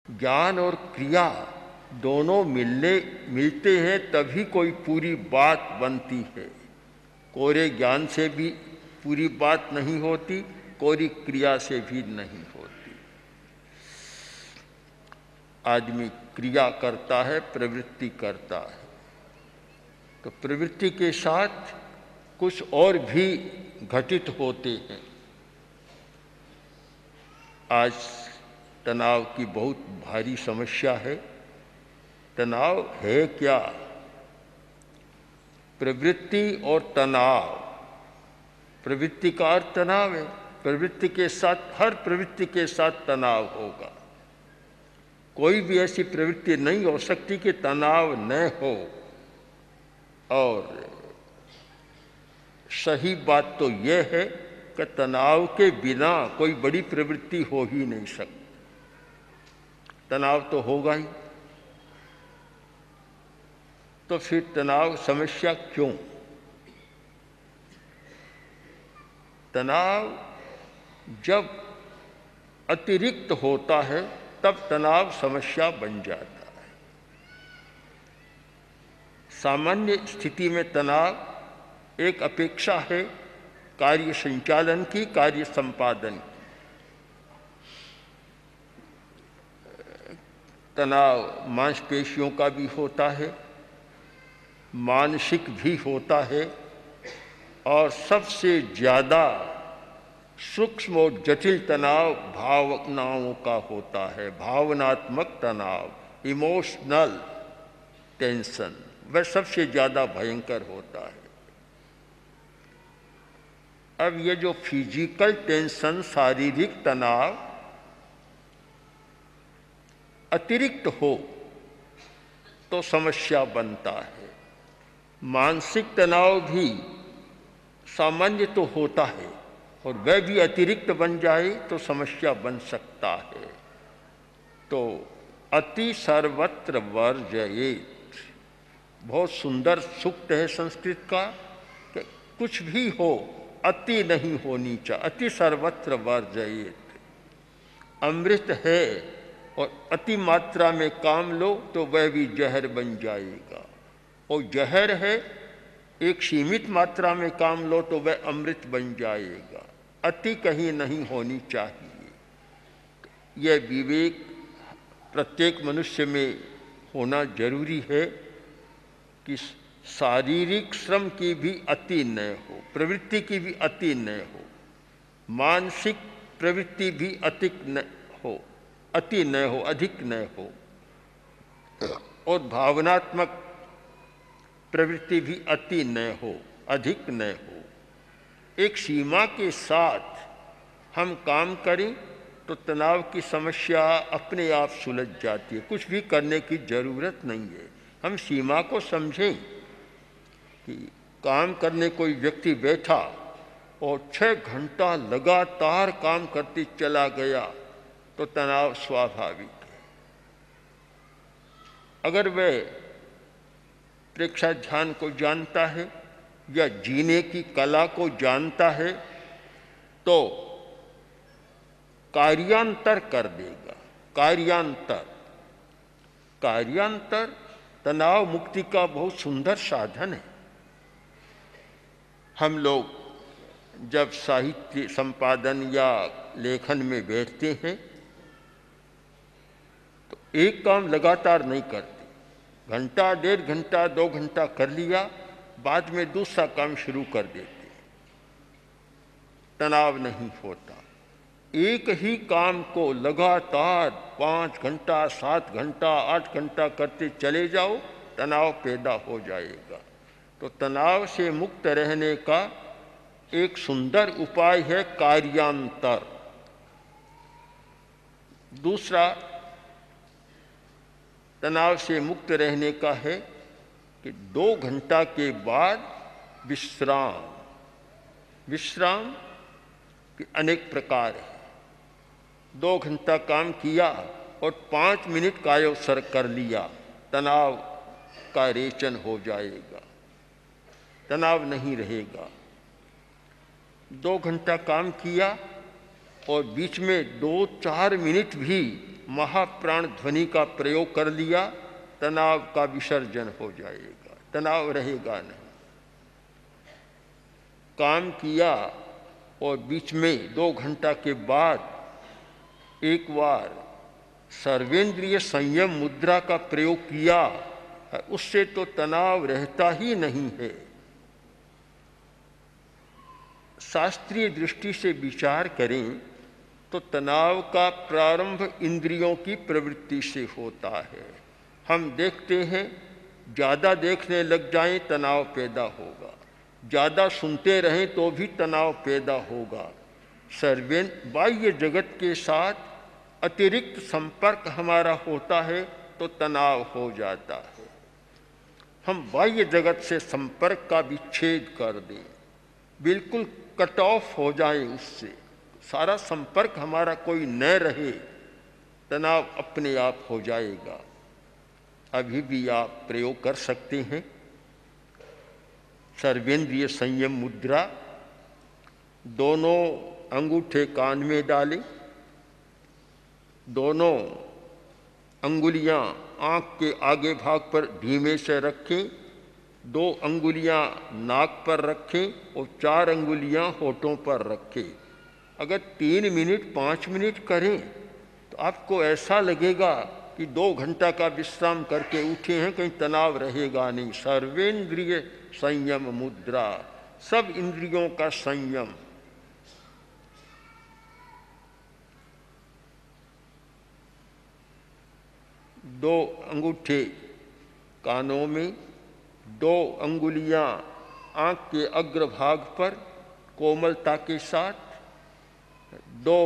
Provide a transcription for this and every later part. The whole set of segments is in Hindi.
ज्ञान और क्रिया दोनों मिलते हैं तभी कोई पूरी बात बनती है। कोरे ज्ञान से भी पूरी बात नहीं होती, कोरी क्रिया से भी नहीं होती। आदमी क्रिया करता है, प्रवृत्ति करता है, तो प्रवृत्ति के साथ कुछ और भी घटित होते हैं। आज तनाव की बहुत भारी समस्या है। तनाव है क्या? प्रवृत्ति और तनाव। प्रवृत्ति का अर्थ तनाव है। प्रवृत्ति के साथ, हर प्रवृत्ति के साथ तनाव होगा। कोई भी ऐसी प्रवृत्ति नहीं हो सकती कि तनाव न हो। और सही बात तो यह है कि तनाव के बिना कोई बड़ी प्रवृत्ति हो ही नहीं सकती। तनाव तो होगा ही। तो फिर तनाव समस्या क्यों? तनाव जब अतिरिक्त होता है तब तनाव समस्या बन जाता है। सामान्य स्थिति में तनाव एक अपेक्षा है कार्य संचालन की, कार्य संपादन की। तनाव मांसपेशियों का भी होता है, मानसिक भी होता है, और सबसे ज़्यादा सूक्ष्म और जटिल तनाव भावनाओं का होता है। भावनात्मक तनाव, इमोशनल टेंशन, वह सबसे ज़्यादा भयंकर होता है। अब ये जो फिजिकल टेंशन, शारीरिक तनाव अतिरिक्त हो तो समस्या बनता है। मानसिक तनाव भी सामान्य तो होता है और वह भी अतिरिक्त बन जाए तो समस्या बन सकता है। तो अति सर्वत्र वर्जयेत्, बहुत सुंदर सूक्त है संस्कृत का कि कुछ भी हो अति नहीं होनी चाहिए। अति सर्वत्र वर्जयेत्। अमृत है और अति मात्रा में काम लो तो वह भी जहर बन जाएगा, और जहर है एक सीमित मात्रा में काम लो तो वह अमृत बन जाएगा। अति कहीं नहीं होनी चाहिए। यह विवेक प्रत्येक मनुष्य में होना जरूरी है कि शारीरिक श्रम की भी अति न हो, प्रवृत्ति की भी अति न हो, मानसिक प्रवृत्ति भी अति न हो, अधिक न हो, और भावनात्मक प्रवृत्ति भी अति न हो, अधिक न हो। एक सीमा के साथ हम काम करें तो तनाव की समस्या अपने आप सुलझ जाती है। कुछ भी करने की जरूरत नहीं है। हम सीमा को समझें कि काम करने कोई व्यक्ति बैठा और 6 घंटा लगातार काम करते चला गया तो तनाव स्वाभाविक है। अगर वह प्रेक्षा ध्यान को जानता है या जीने की कला को जानता है तो कार्यांतर कर देगा। कार्यांतर तनाव मुक्ति का बहुत सुंदर साधन है। हम लोग जब साहित्य संपादन या लेखन में बैठते हैं तो एक काम लगातार नहीं करते। घंटा, 1.5 घंटा, 2 घंटा कर लिया, बाद में दूसरा काम शुरू कर देते। तनाव नहीं होता। एक ही काम को लगातार 5 घंटा, 7 घंटा, 8 घंटा करते चले जाओ, तनाव पैदा हो जाएगा। तो तनाव से मुक्त रहने का एक सुंदर उपाय है कार्यांतर। दूसरा तनाव से मुक्त रहने का है कि 2 घंटा के बाद विश्राम। विश्राम के अनेक प्रकार है। 2 घंटा काम किया और 5 मिनट कायोत्सर्ग कर लिया, तनाव का रेचन हो जाएगा, तनाव नहीं रहेगा। 2 घंटा काम किया और बीच में 2-4 मिनट भी महाप्राण ध्वनि का प्रयोग कर लिया, तनाव का विसर्जन हो जाएगा, तनाव रहेगा नहीं। काम किया और बीच में 2 घंटा के बाद एक बार सर्वेंद्रिय संयम मुद्रा का प्रयोग किया, उससे तो तनाव रहता ही नहीं है। शास्त्रीय दृष्टि से विचार करें तो तनाव का प्रारंभ इंद्रियों की प्रवृत्ति से होता है। हम देखते हैं, ज़्यादा देखने लग जाएं तनाव पैदा होगा, ज़्यादा सुनते रहें तो भी तनाव पैदा होगा। बाह्य जगत के साथ अतिरिक्त संपर्क हमारा होता है तो तनाव हो जाता है। हम बाह्य जगत से संपर्क का विच्छेद कर दें, बिल्कुल कट ऑफ हो जाए, उससे सारा संपर्क हमारा कोई न रहे, तनाव अपने आप हो जाएगा। अभी भी आप प्रयोग कर सकते हैं सर्वेंद्रिय संयम मुद्रा। दोनों अंगूठे कान में डालें, दोनों अंगुलियां आँख के आगे भाग पर धीमे से रखें, 2 अंगुलियां नाक पर रखें और 4 अंगुलियां होठों पर रखें। अगर 3 मिनट 5 मिनट करें तो आपको ऐसा लगेगा कि 2 घंटा का विश्राम करके उठे हैं, कहीं तनाव रहेगा नहीं। सर्वेंद्रिय संयम मुद्रा, सब इंद्रियों का संयम। दो अंगूठे कानों में, 2 अंगुलियां आँख के अग्रभाग पर कोमलता के साथ, 2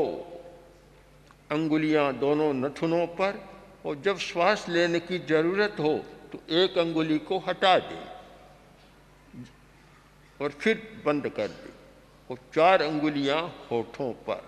अंगुलियां दोनों नथुनों पर, और जब श्वास लेने की जरूरत हो तो 1 अंगुली को हटा दें और फिर बंद कर दें, और 4 अंगुलियां होठों पर।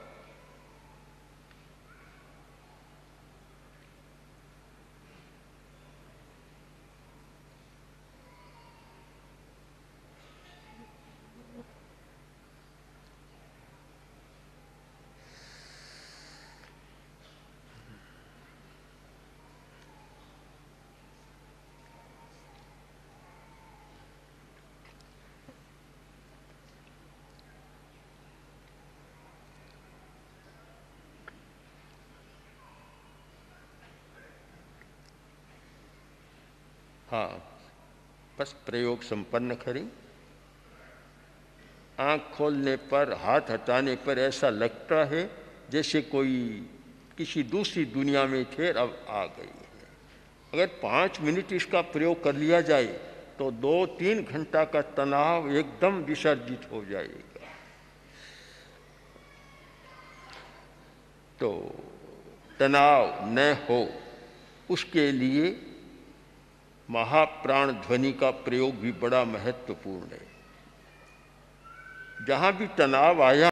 हाँ, बस प्रयोग संपन्न करें। आँख खोलने पर, हाथ हटाने पर ऐसा लगता है जैसे कोई किसी दूसरी दुनिया में थे, अब आ गई है। अगर 5 मिनट इसका प्रयोग कर लिया जाए तो 2-3 घंटा का तनाव एकदम विसर्जित हो जाएगा। तो तनाव न हो उसके लिए महाप्राण ध्वनि का प्रयोग भी बड़ा महत्वपूर्ण है। जहाँ भी तनाव आया